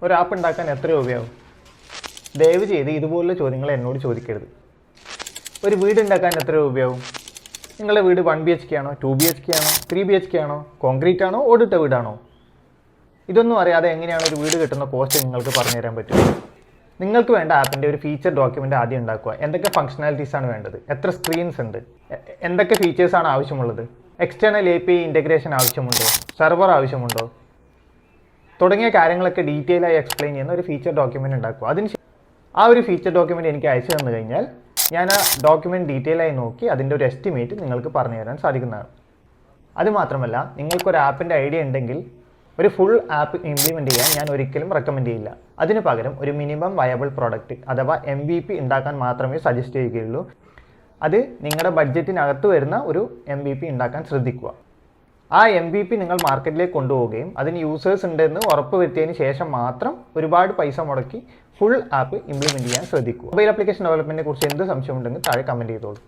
ഒരു ആപ്പ് ഉണ്ടാക്കാൻ എത്ര രൂപയാവും? ദയവ് ചെയ്ത് ഇതുപോലുള്ള ചോദ്യങ്ങൾ എന്നോട് ചോദിക്കരുത്. ഒരു വീട് ഉണ്ടാക്കാൻ എത്ര രൂപയാവും? നിങ്ങളുടെ വീട് 1 BHK ആണോ, 2 BHK ആണോ, 3 BHK ആണോ, കോൺക്രീറ്റ് ആണോ, ഓടിട്ട വീടാണോ? ഇതൊന്നും അറിയാതെ എങ്ങനെയാണ് ഒരു വീട് കിട്ടുന്ന കോസ്റ്റ് നിങ്ങൾക്ക് പറഞ്ഞു തരാൻ പറ്റും? നിങ്ങൾക്ക് വേണ്ട ആപ്പിൻ്റെ ഒരു ഫീച്ചർ ഡോക്യുമെൻ്റ് ആദ്യം ഉണ്ടാക്കുക. എന്തൊക്കെ ഫംഗ്ഷനാലിറ്റീസ് ആണ് വേണ്ടത്, എത്ര സ്ക്രീൻസ് ഉണ്ട്, എന്തൊക്കെ ഫീച്ചേഴ്സാണ് ആവശ്യമുള്ളത്, എക്സ്റ്റേണൽ API ഇൻ്റഗ്രേഷൻ ആവശ്യമുണ്ടോ, സെർവർ ആവശ്യമുണ്ടോ തുടങ്ങിയ കാര്യങ്ങളൊക്കെ ഡീറ്റെയിൽ ആയി എക്സ്പ്ലെയിൻ ചെയ്യുന്ന ഒരു ഫീച്ചർ ഡോക്യുമെൻ്റ് ഉണ്ടാക്കുക. അതിന് ആ ഒരു ഫീച്ചർ ഡോക്യുമെൻ്റ് എനിക്ക് അയച്ചു തന്നു കഴിഞ്ഞാൽ ഞാൻ ആ ഡോക്യുമെൻ്റ് ഡീറ്റെയിൽ ആയി നോക്കി അതിൻ്റെ ഒരു എസ്റ്റിമേറ്റ് നിങ്ങൾക്ക് പറഞ്ഞു തരാൻ സാധിക്കുന്നതാണ്. അതുമാത്രമല്ല, നിങ്ങൾക്കൊരു ആപ്പിൻ്റെ ഐഡിയ ഉണ്ടെങ്കിൽ ഒരു ഫുൾ ആപ്പ് ഇംപ്ലിമെൻറ്റ് ചെയ്യാൻ ഞാൻ ഒരിക്കലും റെക്കമെൻഡ് ചെയ്യില്ല. അതിന് പകരം ഒരു മിനിമം വയബിൾ പ്രോഡക്റ്റ് അഥവാ MVP ഉണ്ടാക്കാൻ മാത്രമേ സജസ്റ്റ് ചെയ്യുകയുള്ളൂ. അത് നിങ്ങളുടെ ബഡ്ജറ്റിനകത്ത് വരുന്ന ഒരു MVP ഉണ്ടാക്കാൻ ശ്രദ്ധിക്കുക. ആ MVP നിങ്ങൾ മാർക്കറ്റിലേക്ക് കൊണ്ടുപോവുകയും അതിന് യൂസേഴ്സ് ഉണ്ടെന്ന് ഉറപ്പ് വരുത്തിയതിന് ശേഷം മാത്രം ഒരുപാട് പൈസ മുടക്കി ഫുൾ ആപ്പ് ഇംപ്ലിമെൻറ്റ് ചെയ്യാൻ ശ്രദ്ധിക്കുക. മൊബൈൽ ആപ്ലിക്കേഷൻ ഡെവലപ്മെൻറ്റിനെ കുറിച്ച് എന്ത് സംശയമുണ്ടെങ്കിൽ താഴെ കമൻറ്റ് ചെയ്തോളൂ.